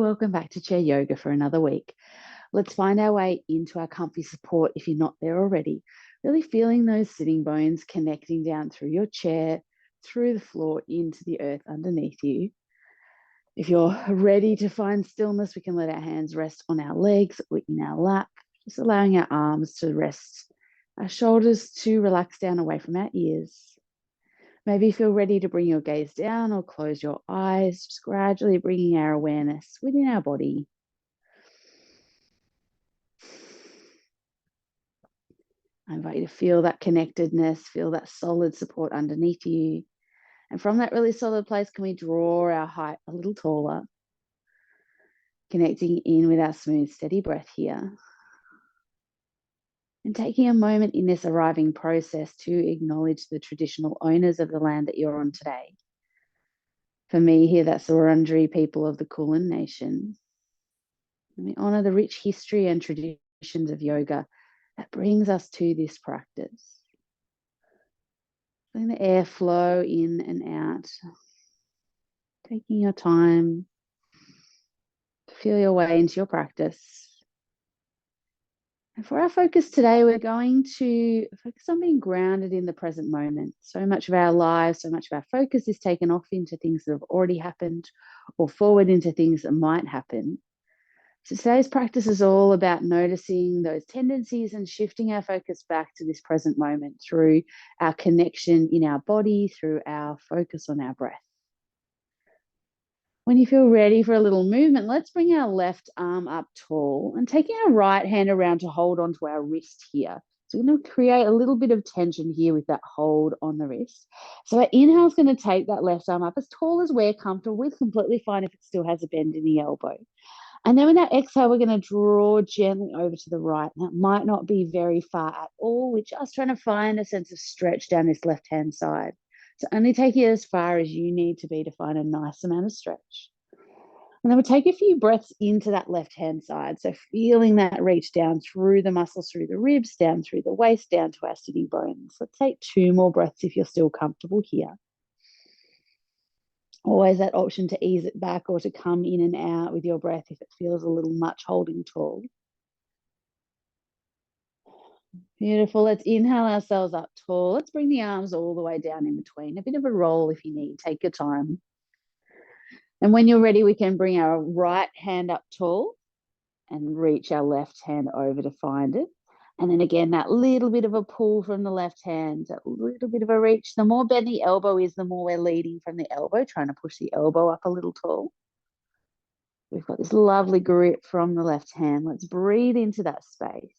welcome back to Chair Yoga for another week. Let's find our way into our comfy support if you're not there already. Really feeling those sitting bones connecting down through your chair, through the floor, into the earth underneath you. If you're ready to find stillness, we can let our hands rest on our legs or in our lap, just allowing our arms to rest, our shoulders to relax down away from our ears. Maybe you feel ready to bring your gaze down or close your eyes, just gradually bringing our awareness within our body. I invite you to feel that connectedness, feel that solid support underneath you. And from that really solid place, can we draw our height a little taller, connecting in with our smooth, steady breath here. And taking a moment in this arriving process to acknowledge the traditional owners of the land that you're on today. For me here, that's the Wurundjeri People of the Kulin Nation. And we honour the rich history and traditions of yoga that brings us to this practice. Letting the air flow in and out. Taking your time to feel your way into your practice. And for our focus today, we're going to focus on being grounded in the present moment. So much of our lives, so much of our focus is taken off into things that have already happened or forward into things that might happen. So today's practice is all about noticing those tendencies and shifting our focus back to this present moment through our connection in our body, through our focus on our breath. When you feel ready for a little movement, let's bring our left arm up tall and taking our right hand around to hold onto our wrist here. So we're going to create a little bit of tension here with that hold on the wrist. So our inhale is going to take that left arm up as tall as we're comfortable with, completely fine if it still has a bend in the elbow. And then with our exhale, we're going to draw gently over to the right. That might not be very far at all. We're just trying to find a sense of stretch down this left-hand side. So only take it as far as you need to be to find a nice amount of stretch. And then we'll take a few breaths into that left-hand side. So feeling that reach down through the muscles, through the ribs, down through the waist, down to our sitting bones. Let's take 2 more breaths if you're still comfortable here. Always that option to ease it back or to come in and out with your breath if it feels a little much holding tall. Beautiful. Let's inhale ourselves up tall. Let's bring the arms all the way down in between. A bit of a roll if you need. Take your time. And when you're ready, we can bring our right hand up tall and reach our left hand over to find it. And then again, that little bit of a pull from the left hand, that little bit of a reach. The more bend the elbow is, the more we're leading from the elbow, trying to push the elbow up a little tall. We've got this lovely grip from the left hand. Let's breathe into that space.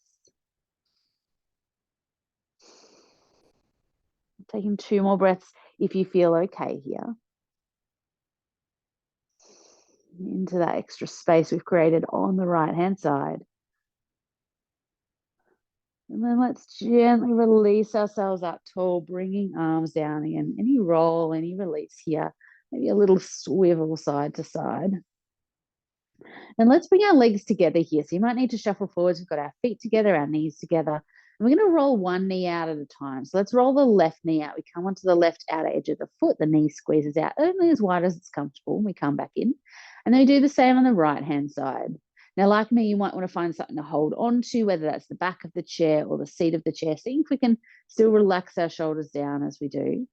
Taking 2 more breaths if you feel okay here. Into that extra space we've created on the right-hand side. And then let's gently release ourselves up tall, bringing arms down again. Any roll, any release here. Maybe a little swivel side to side. And let's bring our legs together here. So you might need to shuffle forwards. We've got our feet together, our knees together. And we're going to roll one knee out at a time. So let's roll the left knee out. We come onto the left outer edge of the foot. The knee squeezes out only as wide as it's comfortable. We come back in. And then we do the same on the right-hand side. Now, like me, you might want to find something to hold on to, whether that's the back of the chair or the seat of the chair. See if we can still relax our shoulders down as we do.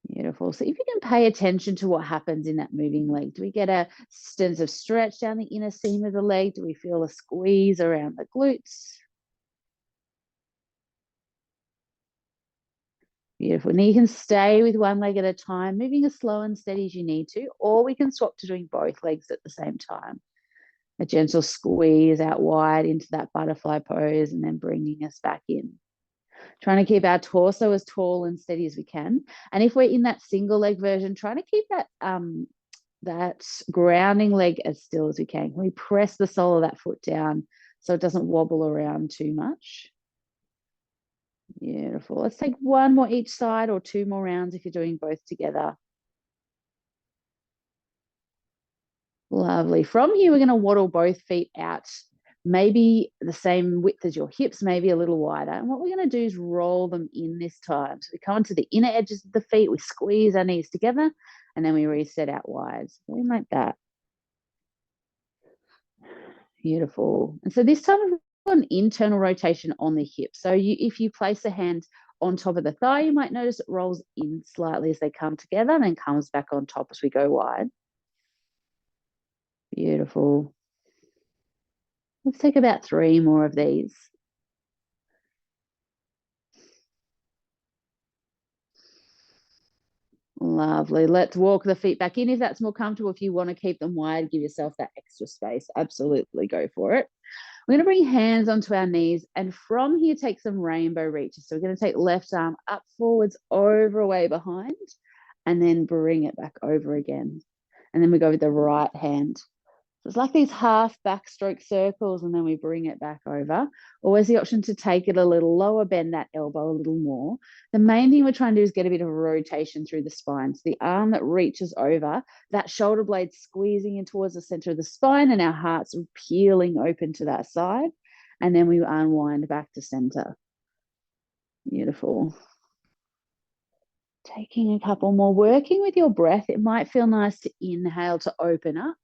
Beautiful. So if you can pay attention to what happens in that moving leg, do we get a sense of stretch down the inner seam of the leg? Do we feel a squeeze around the glutes? Beautiful. Now you can stay with one leg at a time, moving as slow and steady as you need to, or we can swap to doing both legs at the same time. A gentle squeeze out wide into that butterfly pose and then bringing us back in. Trying to keep our torso as tall and steady as we can. And if we're in that single leg version, trying to keep that, that grounding leg as still as we can. We press the sole of that foot down so it doesn't wobble around too much. Beautiful. Let's take 1 more each side or 2 more rounds if you're doing both together. Lovely. From here, we're going to waddle both feet out, maybe the same width as your hips, maybe a little wider. And what we're going to do is roll them in this time. So we come onto the inner edges of the feet, we squeeze our knees together, and then we reset out wide. So like that. Beautiful. And so this time we've got an internal rotation on the hip. So if you place a hand on top of the thigh, you might notice it rolls in slightly as they come together and then comes back on top as we go wide. Beautiful. Let's take about 3 more of these. Lovely. Let's walk the feet back in if that's more comfortable. If you want to keep them wide, give yourself that extra space. Absolutely go for it. We're going to bring hands onto our knees, and from here, take some rainbow reaches. So we're going to take left arm up, forwards, over, away, behind, and then bring it back over again. And then we go with the right hand. So it's like these half backstroke circles, and then we bring it back over. Always the option to take it a little lower, bend that elbow a little more. The main thing we're trying to do is get a bit of a rotation through the spine. So the arm that reaches over, that shoulder blade squeezing in towards the center of the spine, and our hearts peeling open to that side. And then we unwind back to center. Beautiful. Taking a couple more, working with your breath. It might feel nice to inhale to open up.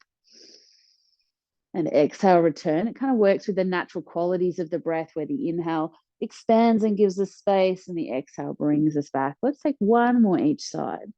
And exhale, return. It kind of works with the natural qualities of the breath, where the inhale expands and gives us space, and the exhale brings us back. Let's take 1 more each side.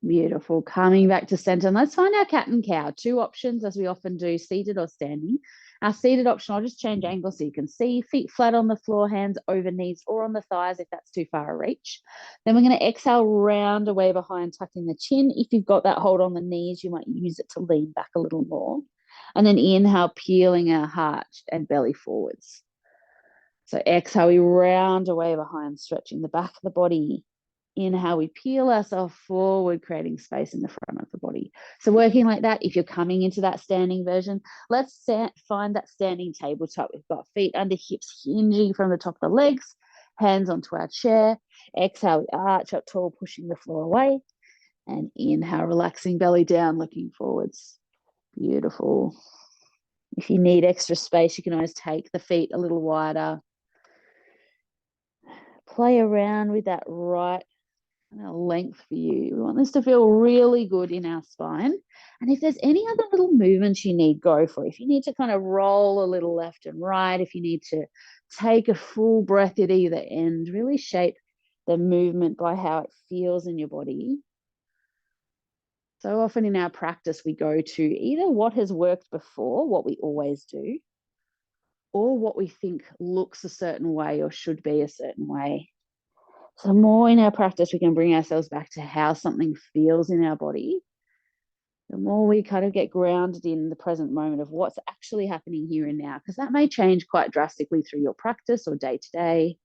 Beautiful. Coming back to center. And let's find our cat and cow. 2 options, as we often do, seated or standing. Our seated option, I'll just change angle so you can see. Feet flat on the floor, hands over knees or on the thighs if that's too far a reach. Then we're going to exhale, round away behind, tucking the chin. If you've got that hold on the knees, you might use it to lean back a little more. And then inhale, peeling our heart and belly forwards. So exhale, we round away behind, stretching the back of the body. Inhale, we peel ourselves forward, creating space in the front of the body. So working like that, if you're coming into that standing version, let's find that standing tabletop. We've got feet under hips, hinging from the top of the legs, hands onto our chair. Exhale, we arch up tall, pushing the floor away. And inhale, relaxing belly down, looking forwards. Beautiful. If you need extra space, you can always take the feet a little wider. Play around with that right length for you. We want this to feel really good in our spine. And if there's any other little movements you need, go for it. If you need to kind of roll a little left and right, if you need to take a full breath at either end, really shape the movement by how it feels in your body. So often in our practice, we go to either what has worked before, what we always do, or what we think looks a certain way or should be a certain way. So more in our practice, we can bring ourselves back to how something feels in our body. The more we kind of get grounded in the present moment of what's actually happening here and now, because that may change quite drastically through your practice or day to day.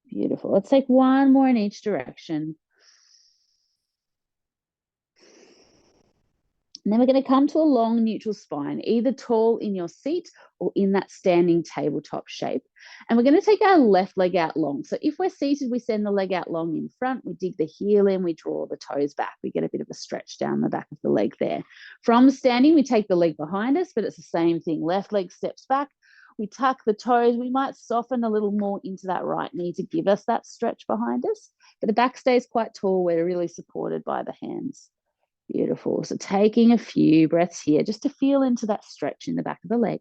Beautiful. Let's take 1 more in each direction. And then we're going to come to a long neutral spine, either tall in your seat or in that standing tabletop shape. And we're going to take our left leg out long. So if we're seated, we send the leg out long in front, we dig the heel in, we draw the toes back. We get a bit of a stretch down the back of the leg there. From standing, we take the leg behind us, but it's the same thing. Left leg steps back. We tuck the toes. We might soften a little more into that right knee to give us that stretch behind us. But the back stays quite tall. We're really supported by the hands. Beautiful. So taking a few breaths here just to feel into that stretch in the back of the leg.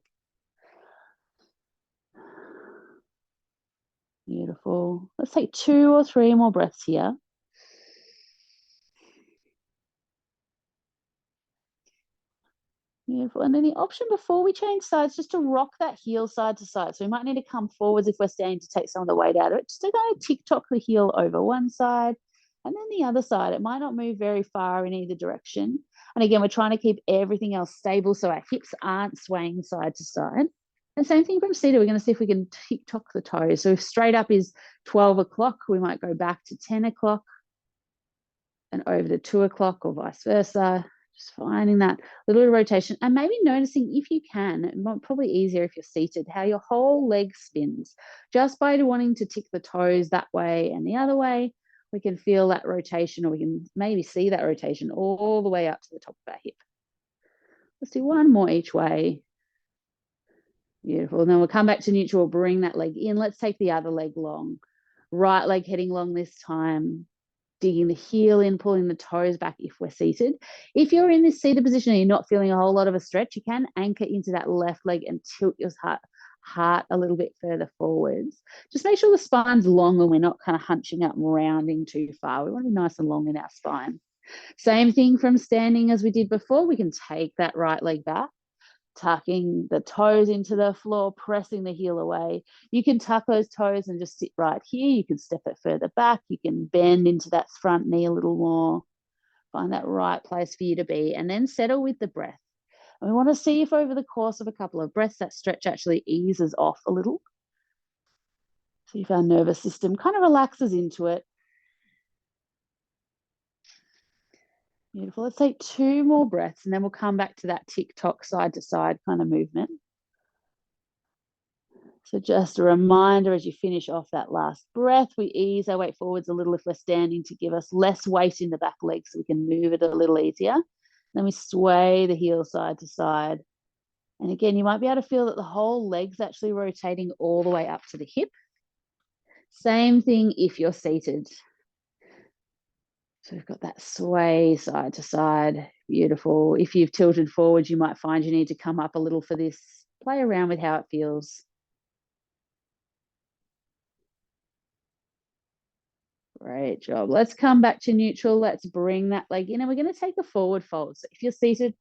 Beautiful. Let's take 2 or 3 more breaths here. Beautiful. And then the option before we change sides, just to rock that heel side to side. So we might need to come forwards if we're standing to take some of the weight out of it. Just to kind of tick-tock the heel over one side and then the other side. It might not move very far in either direction. And again, we're trying to keep everything else stable so our hips aren't swaying side to side. And same thing from seated. We're going to see if we can tick-tock the toes. So if straight up is 12 o'clock, we might go back to 10 o'clock and over to 2 o'clock or vice versa. Just finding that little bit of rotation and maybe noticing, if you can, probably easier if you're seated, how your whole leg spins. Just by wanting to tick the toes that way and the other way, we can feel that rotation, or we can maybe see that rotation all the way up to the top of our hip. Let's do 1 more each way. Beautiful. And then we'll come back to neutral, bring that leg in. Let's take the other leg long. Right leg heading long this time, digging the heel in, pulling the toes back if we're seated. If you're in this seated position and you're not feeling a whole lot of a stretch, you can anchor into that left leg and tilt your heart a little bit further forwards. Just make sure the spine's long and we're not kind of hunching up and rounding too far. We want to be nice and long in our spine. Same thing from standing as we did before. We can take that right leg back, tucking the toes into the floor, pressing the heel away. You can tuck those toes and just sit right here. You can step it further back. You can bend into that front knee a little more. Find that right place for you to be, and then settle with the breath. And we want to see if over the course of a couple of breaths, that stretch actually eases off a little. See if our nervous system kind of relaxes into it. Beautiful. Let's take 2 more breaths and then we'll come back to that tick-tock side to side kind of movement. So just a reminder as you finish off that last breath, we ease our weight forwards a little if we're standing to give us less weight in the back leg so we can move it a little easier. Then we sway the heel side to side. And again, you might be able to feel that the whole leg's actually rotating all the way up to the hip. Same thing if you're seated. So we've got that sway side to side. Beautiful. If you've tilted forward, you might find you need to come up a little for this. Play around with how it feels. Great job. Let's come back to neutral. Let's bring that leg in and we're going to take a forward fold. So if you're seated,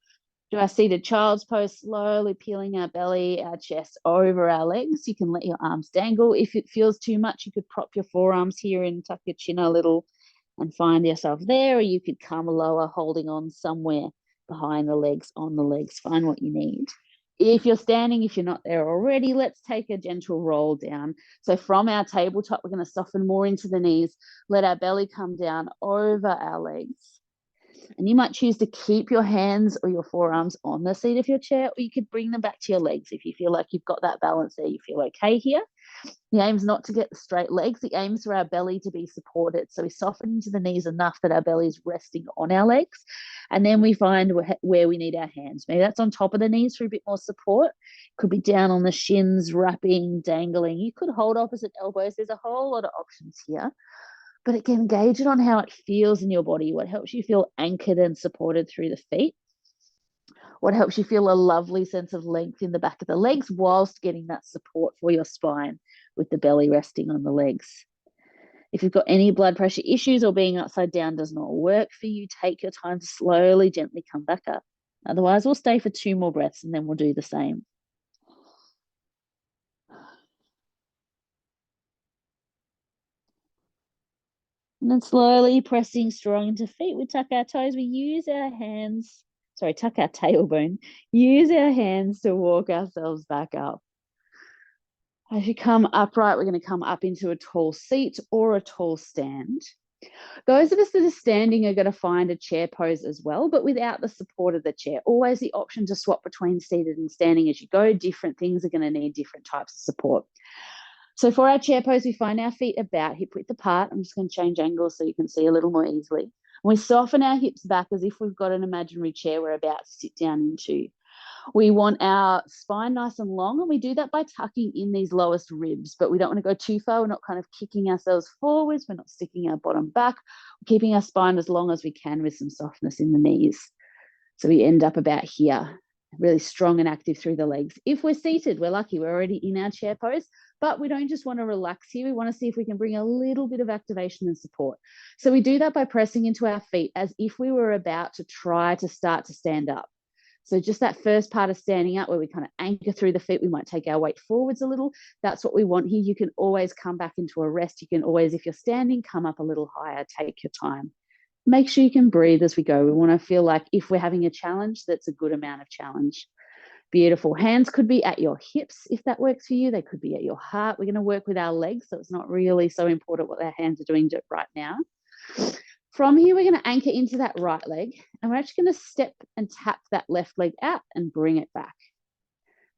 do our seated child's pose, slowly peeling our belly, our chest over our legs. You can let your arms dangle. If it feels too much, you could prop your forearms here and tuck your chin a little and find yourself there, or you could come lower, holding on somewhere behind the legs, on the legs. Find what you need. If you're standing, if you're not there already, let's take a gentle roll down. So from our tabletop, we're going to soften more into the knees, let our belly come down over our legs. And you might choose to keep your hands or your forearms on the seat of your chair, or you could bring them back to your legs if you feel like you've got that balance there. You feel okay here. The aim is not to get the straight legs. The aim is for our belly to be supported. So we soften into the knees enough that our belly is resting on our legs. And then we find where we need our hands. Maybe that's on top of the knees for a bit more support. Could be down on the shins, wrapping, dangling. You could hold opposite elbows. There's a whole lot of options here. But again, gauge it on how it feels in your body. What helps you feel anchored and supported through the feet? What helps you feel a lovely sense of length in the back of the legs whilst getting that support for your spine with the belly resting on the legs? If you've got any blood pressure issues or being upside down does not work for you, take your time to slowly, gently come back up. Otherwise, we'll stay for 2 more breaths and then we'll do the same. And then slowly pressing strong into feet, we tuck our toes, we use our hands, tuck our tailbone, use our hands to walk ourselves back up. As you come upright, we're going to come up into a tall seat or a tall stand. Those of us that are standing are going to find a chair pose as well, but without the support of the chair. Always the option to swap between seated and standing as you go. Different things are going to need different types of support. So for our chair pose, we find our feet about hip width apart. I'm just going to change angles so you can see a little more easily. And we soften our hips back as if we've got an imaginary chair we're about to sit down into. We want our spine nice and long, and we do that by tucking in these lowest ribs, but we don't want to go too far. We're not kind of kicking ourselves forwards. We're not sticking our bottom back. We're keeping our spine as long as we can with some softness in the knees. So we end up about here, really strong and active through the legs. If we're seated, we're lucky. We're already in our chair pose, but we don't just want to relax here. We want to see if we can bring a little bit of activation and support. So we do that by pressing into our feet as if we were about to try to start to stand up. So just that first part of standing up where we kind of anchor through the feet, we might take our weight forwards a little. That's what we want here. You can always come back into a rest. You can always, if you're standing, come up a little higher, take your time. Make sure you can breathe as we go. We want to feel like if we're having a challenge, that's a good amount of challenge. Beautiful. Hands could be at your hips if that works for you. They could be at your heart. We're going to work with our legs, so it's not really so important what our hands are doing right now. From here, we're going to anchor into that right leg, and we're actually going to step and tap that left leg out and bring it back.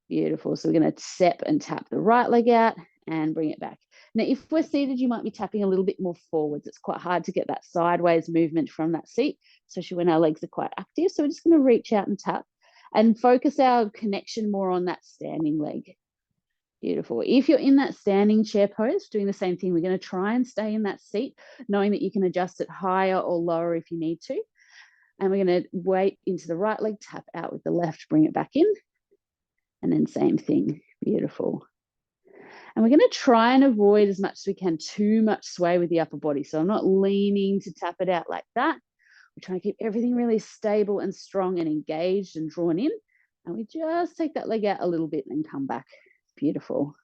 Beautiful. So we're going to step and tap the right leg out and bring it back. Now, if we're seated, you might be tapping a little bit more forwards. It's quite hard to get that sideways movement from that seat, especially when our legs are quite active. So we're just going to reach out and tap and focus our connection more on that standing leg. Beautiful. If you're in that standing chair pose, doing the same thing, we're going to try and stay in that seat, knowing that you can adjust it higher or lower if you need to. And we're going to weight into the right leg, tap out with the left, bring it back in. And then same thing. Beautiful. And we're going to try and avoid as much as we can too much sway with the upper body. So I'm not leaning to tap it out like that. We're trying to keep everything really stable and strong and engaged and drawn in. And we just take that leg out a little bit and come back. Beautiful.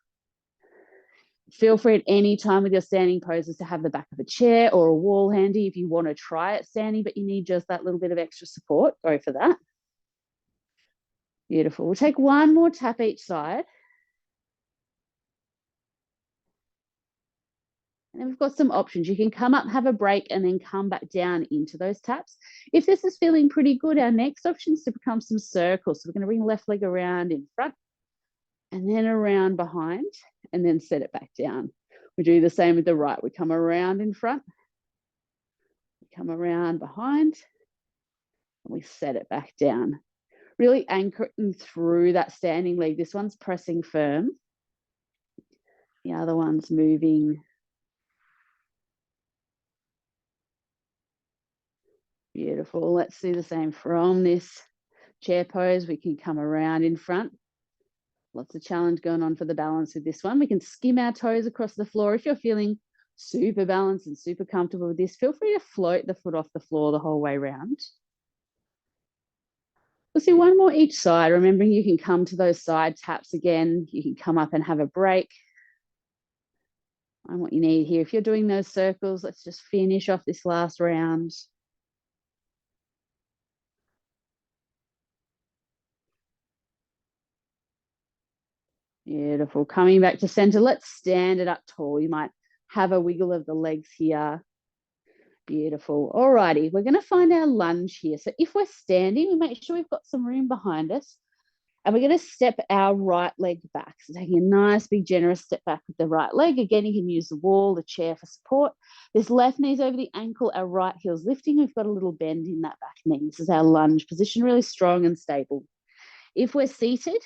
Feel free at any time with your standing poses to have the back of a chair or a wall handy. If you want to try it standing, but you need just that little bit of extra support, go for that. Beautiful. We'll take one more tap each side. And then we've got some options. You can come up, have a break, and then come back down into those taps. If this is feeling pretty good, our next option is to become some circles. So we're going to bring the left leg around in front and then around behind and then set it back down. We do the same with the right. We come around in front, we come around behind, and we set it back down. Really anchoring through that standing leg. This one's pressing firm. The other one's moving. Beautiful. Let's do the same from this chair pose. We can come around in front. Lots of challenge going on for the balance with this one. We can skim our toes across the floor. If you're feeling super balanced and super comfortable with this, feel free to float the foot off the floor the whole way around. We'll do one more each side. Remembering you can come to those side taps again. You can come up and have a break. Find what you need here. If you're doing those circles, let's just finish off this last round. Beautiful. Coming back to center, let's stand it up tall. You might have a wiggle of the legs here. Beautiful. All righty, we're going to find our lunge here. So if we're standing, we make sure we've got some room behind us. And we're going to step our right leg back. So taking a nice, big, generous step back with the right leg. Again, you can use the wall, the chair for support. This left knee's over the ankle, our right heel's lifting. We've got a little bend in that back knee. This is our lunge position, really strong and stable. If we're seated,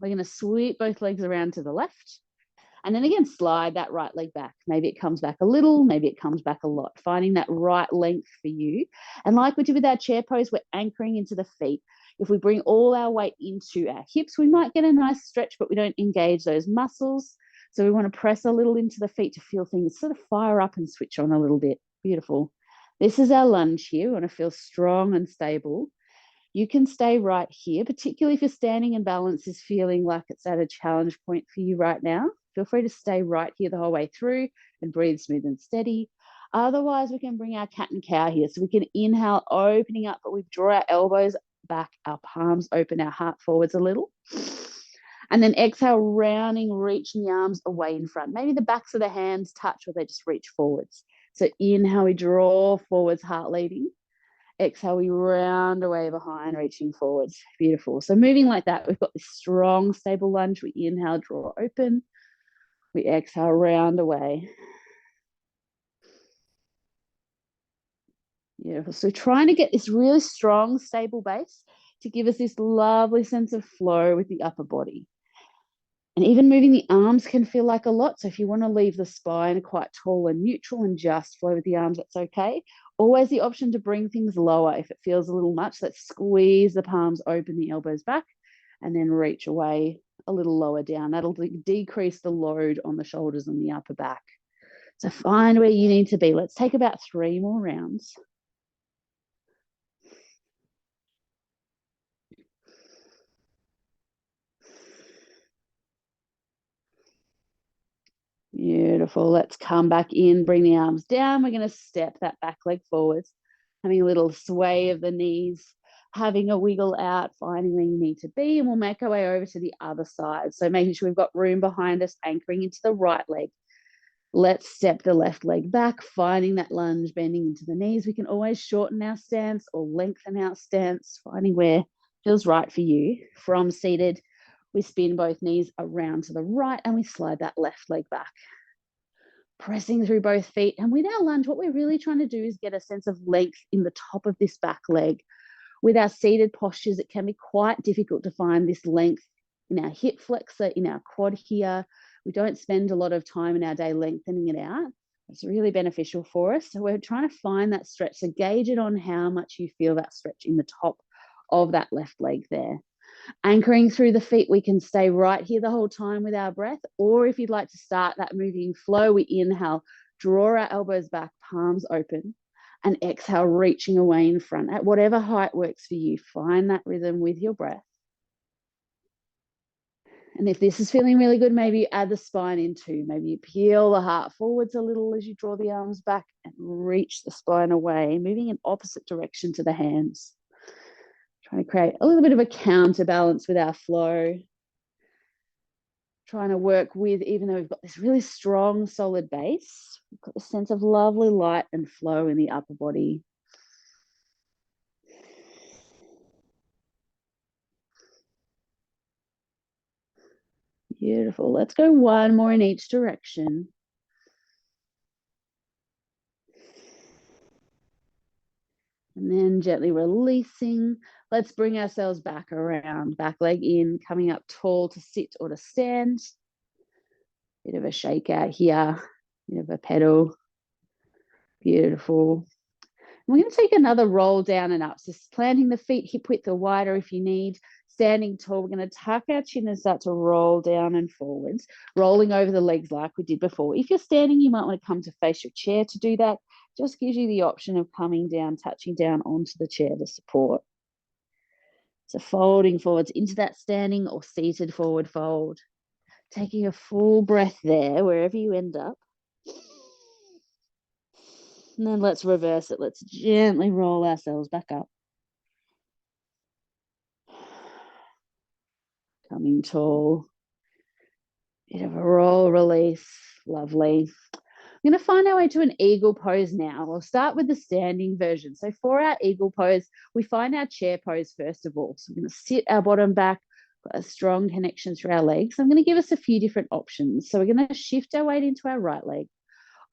we're going to sweep both legs around to the left. And then again, slide that right leg back. Maybe it comes back a little, maybe it comes back a lot, finding that right length for you. And like we did with our chair pose, we're anchoring into the feet. If we bring all our weight into our hips, we might get a nice stretch, but we don't engage those muscles. So we want to press a little into the feet to feel things sort of fire up and switch on a little bit. Beautiful. This is our lunge here. We want to feel strong and stable. You can stay right here, particularly if your standing and balance is feeling like it's at a challenge point for you right now. Feel free to stay right here the whole way through and breathe smooth and steady. Otherwise, we can bring our cat and cow here. So we can inhale, opening up, but we draw our elbows back, our palms open, our heart forwards a little. And then exhale, rounding, reaching the arms away in front. Maybe the backs of the hands touch or they just reach forwards. So inhale, we draw forwards, heart leading. Exhale, we round away behind, reaching forwards. Beautiful. So moving like that, we've got this strong, stable lunge. We inhale, draw open. We exhale, round away. Beautiful. So trying to get this really strong, stable base to give us this lovely sense of flow with the upper body. And even moving the arms can feel like a lot. So if you want to leave the spine quite tall and neutral and just flow with the arms, that's okay. Always the option to bring things lower if it feels a little much. Let's squeeze the palms open, the elbows back, and then reach away a little lower down. That'll decrease the load on the shoulders and the upper back. So find where you need to be. Let's take about 3 more rounds. Beautiful. Let's come back in, bring the arms down. We're going to step that back leg forwards, having a little sway of the knees, having a wiggle out, finding where you need to be, and we'll make our way over to the other side. So making sure we've got room behind us, anchoring into the right leg. Let's step the left leg back, finding that lunge, bending into the knees. We can always shorten our stance or lengthen our stance, finding where feels right for you. From seated, we spin both knees around to the right and we slide that left leg back. Pressing through both feet. And with our lunge, what we're really trying to do is get a sense of length in the top of this back leg. With our seated postures, it can be quite difficult to find this length in our hip flexor, in our quad here. We don't spend a lot of time in our day lengthening it out. It's really beneficial for us. So we're trying to find that stretch. So gauge it on how much you feel that stretch in the top of that left leg there. Anchoring through the feet, we can stay right here the whole time with our breath. Or if you'd like to start that moving flow, we inhale, draw our elbows back, palms open, and exhale, reaching away in front. At whatever height works for you, find that rhythm with your breath. And if this is feeling really good, maybe you add the spine in too. Maybe you peel the heart forwards a little as you draw the arms back and reach the spine away, moving in opposite direction to the hands. Trying to create a little bit of a counterbalance with our flow. Trying to work with, even though we've got this really strong, solid base, we've got a sense of lovely light and flow in the upper body. Beautiful. Let's go one more in each direction. And then gently releasing. Let's bring ourselves back around, back leg in, coming up tall to sit or to stand. Bit of a shake out here, bit of a pedal. Beautiful. And we're going to take another roll down and up. So planting the feet hip width or wider if you need. Standing tall, we're going to tuck our chin and start to roll down and forwards, rolling over the legs like we did before. If you're standing, you might want to come to face your chair to do that. Just gives you the option of coming down, touching down onto the chair to support. So folding forwards into that standing or seated forward fold. Taking a full breath there, wherever you end up. And then let's reverse it. Let's gently roll ourselves back up. Coming tall. Bit of a roll, release. Lovely. We're going to find our way to an eagle pose now. We'll start with the standing version. So for our eagle pose, we find our chair pose first of all. So we're going to sit our bottom back, got a strong connection through our legs. I'm going to give us a few different options. So we're going to shift our weight into our right leg.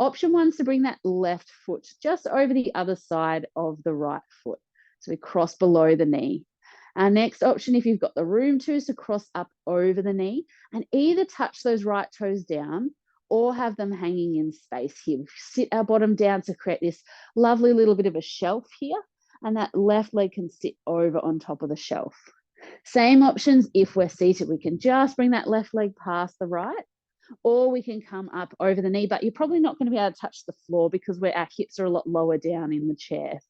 Option one is to bring that left foot just over the other side of the right foot. So we cross below the knee. Our next option, if you've got the room to, is to cross up over the knee and either touch those right toes down or have them hanging in space here. We sit our bottom down to create this lovely little bit of a shelf here, and that left leg can sit over on top of the shelf. Same options if we're seated. We can just bring that left leg past the right, or we can come up over the knee, but you're probably not going to be able to touch the floor because our hips are a lot lower down in the chair.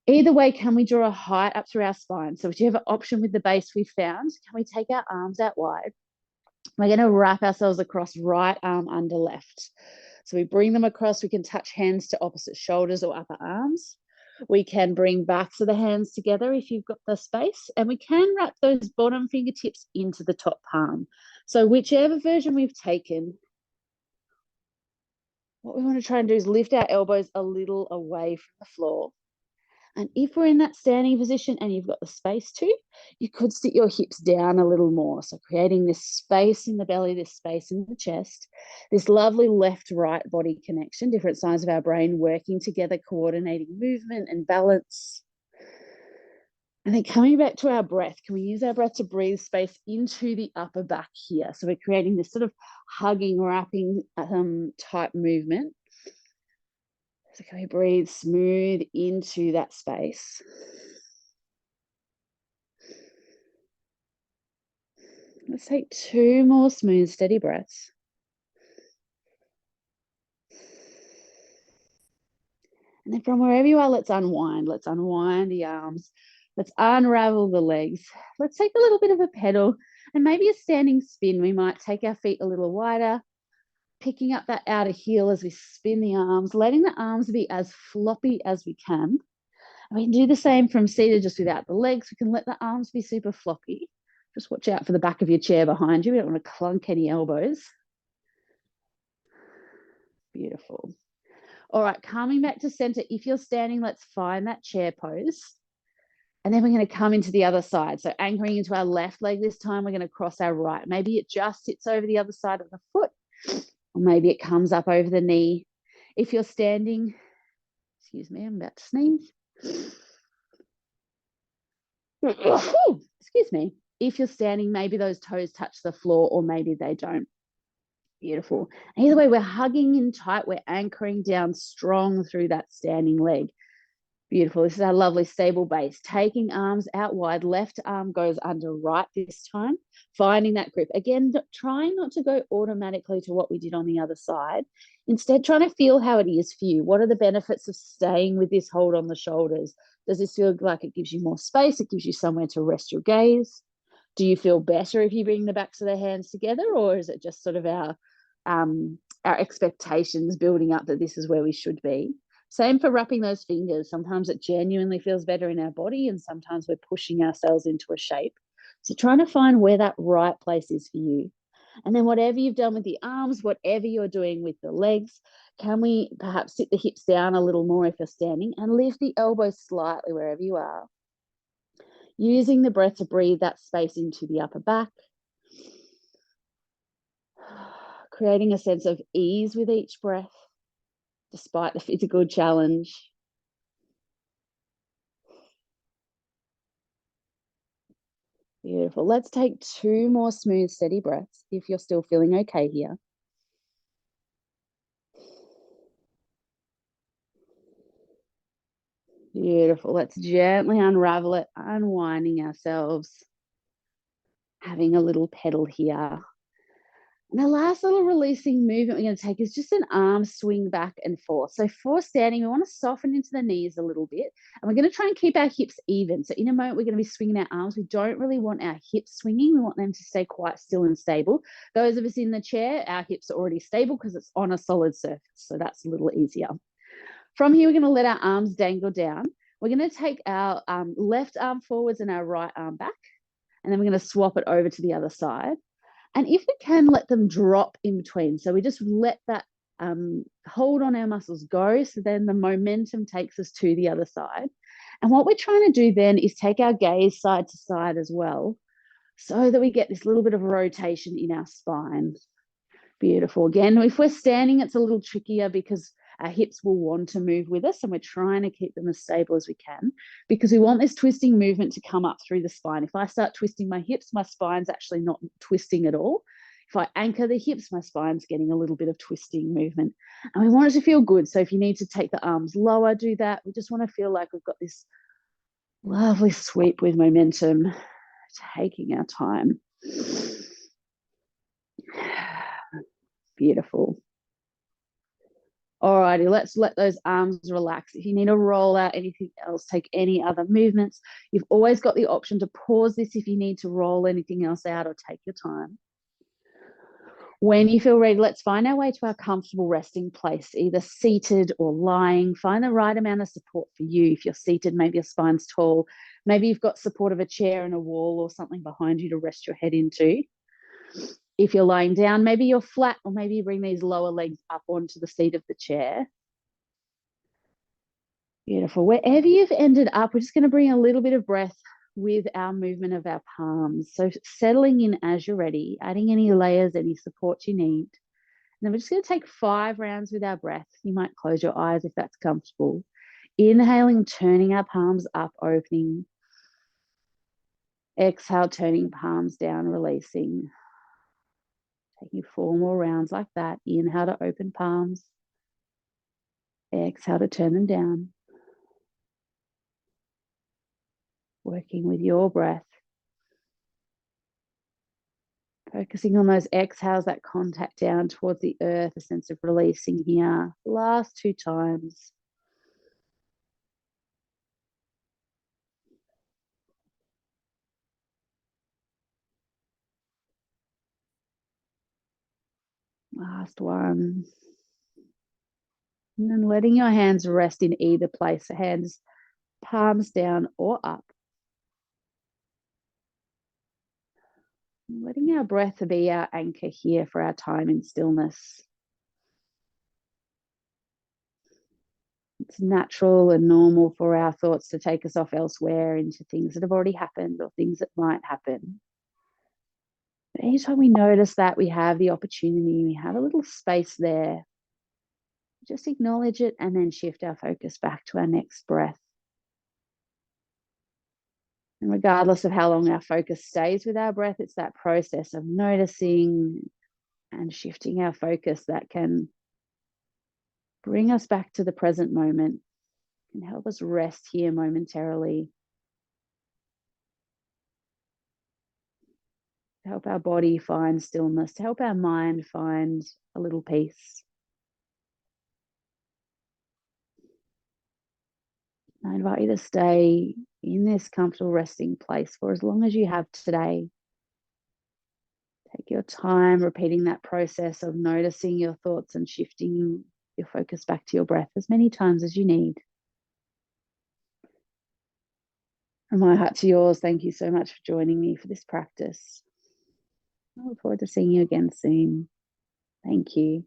Either way, can we draw a height up through our spine? So whichever option with the base we found, can we take our arms out wide? We're going to wrap ourselves across, right arm under left. So we bring them across. We can touch hands to opposite shoulders or upper arms. We can bring backs of the hands together if you've got the space, and we can wrap those bottom fingertips into the top palm. So whichever version we've taken, what we want to try and do is lift our elbows a little away from the floor. And if we're in that standing position and you've got the space to, you could sit your hips down a little more. So creating this space in the belly, this space in the chest, this lovely left-right body connection, different sides of our brain working together, coordinating movement and balance. And then coming back to our breath, can we use our breath to breathe space into the upper back here? So we're creating this sort of hugging, wrapping type movement. So can we breathe smooth into that space? Let's take 2 more smooth, steady breaths. And then from wherever you are, let's unwind. Let's unwind the arms. Let's unravel the legs. Let's take a little bit of a pedal and maybe a standing spin. We might take our feet a little wider, picking up that outer heel as we spin the arms, letting the arms be as floppy as we can. And we can do the same from seated, just without the legs. We can let the arms be super floppy. Just watch out for the back of your chair behind you. We don't want to clunk any elbows. Beautiful. All right, coming back to center. If you're standing, let's find that chair pose. And then we're going to come into the other side. So anchoring into our left leg this time, we're going to cross our right. Maybe it just sits over the other side of the foot, or maybe it comes up over the knee. If you're standing, excuse me, I'm about to sneeze. Excuse me. If you're standing, maybe those toes touch the floor or maybe they don't. Beautiful. Either way, we're hugging in tight. We're anchoring down strong through that standing leg. Beautiful. This is our lovely stable base. Taking arms out wide. Left arm goes under right this time. Finding that grip. Again, trying not to go automatically to what we did on the other side. Instead, trying to feel how it is for you. What are the benefits of staying with this hold on the shoulders? Does this feel like it gives you more space? It gives you somewhere to rest your gaze? Do you feel better if you bring the backs of the hands together, or is it just sort of our expectations building up that this is where we should be? Same for wrapping those fingers. Sometimes it genuinely feels better in our body, and sometimes we're pushing ourselves into a shape. So trying to find where that right place is for you. And then whatever you've done with the arms, whatever you're doing with the legs, can we perhaps sit the hips down a little more if you're standing and lift the elbows slightly wherever you are. Using the breath to breathe that space into the upper back. Creating a sense of ease with each breath, despite the physical challenge. Beautiful. Let's take 2 more smooth, steady breaths if you're still feeling okay here. Beautiful. Let's gently unravel it, unwinding ourselves, having a little pedal here. And the last little releasing movement we're going to take is just an arm swing back and forth. So for standing, we want to soften into the knees a little bit. And we're going to try and keep our hips even. So in a moment, we're going to be swinging our arms. We don't really want our hips swinging. We want them to stay quite still and stable. Those of us in the chair, our hips are already stable because it's on a solid surface. So that's a little easier. From here, we're going to let our arms dangle down. We're going to take our left arm forwards and our right arm back. And then we're going to swap it over to the other side. And if we can, let them drop in between. So we just let that hold on our muscles go. So then the momentum takes us to the other side. And what we're trying to do then is take our gaze side to side as well, so that we get this little bit of rotation in our spine. Beautiful. Again, if we're standing, it's a little trickier because our hips will want to move with us, and we're trying to keep them as stable as we can because we want this twisting movement to come up through the spine. If I start twisting my hips, my spine's actually not twisting at all. If I anchor the hips, my spine's getting a little bit of twisting movement. And we want it to feel good. So if you need to take the arms lower, do that. We just want to feel like we've got this lovely sweep with momentum, taking our time. Beautiful. Alrighty, let's let those arms relax. If you need to roll out anything else, take any other movements. You've always got the option to pause this if you need to roll anything else out, or take your time. When you feel ready, let's find our way to our comfortable resting place, either seated or lying. Find the right amount of support for you. If you're seated, maybe your spine's tall. Maybe you've got support of a chair and a wall or something behind you to rest your head into. If you're lying down, maybe you're flat, or maybe you bring these lower legs up onto the seat of the chair. Beautiful. Wherever you've ended up, we're just going to bring a little bit of breath with our movement of our palms. So settling in as you're ready, adding any layers, any support you need. And then we're just going to take 5 rounds with our breath. You might close your eyes if that's comfortable. Inhaling, turning our palms up, opening. Exhale, turning palms down, releasing. Taking 4 more rounds like that. Inhale to open palms. Exhale to turn them down. Working with your breath. Focusing on those exhales, that contact down towards the earth, a sense of releasing here. Last 2 times. Last one. And then letting your hands rest in either place. Hands, palms down or up. Letting our breath be our anchor here for our time in stillness. It's natural and normal for our thoughts to take us off elsewhere into things that have already happened or things that might happen. But anytime we notice that, we have the opportunity, we have a little space there. Just acknowledge it and then shift our focus back to our next breath. And regardless of how long our focus stays with our breath, it's that process of noticing and shifting our focus that can bring us back to the present moment and help us rest here momentarily, to help our body find stillness, to help our mind find a little peace. I invite you to stay in this comfortable resting place for as long as you have today. Take your time repeating that process of noticing your thoughts and shifting your focus back to your breath as many times as you need. From my heart to yours, thank you so much for joining me for this practice. I look forward to seeing you again soon. Thank you.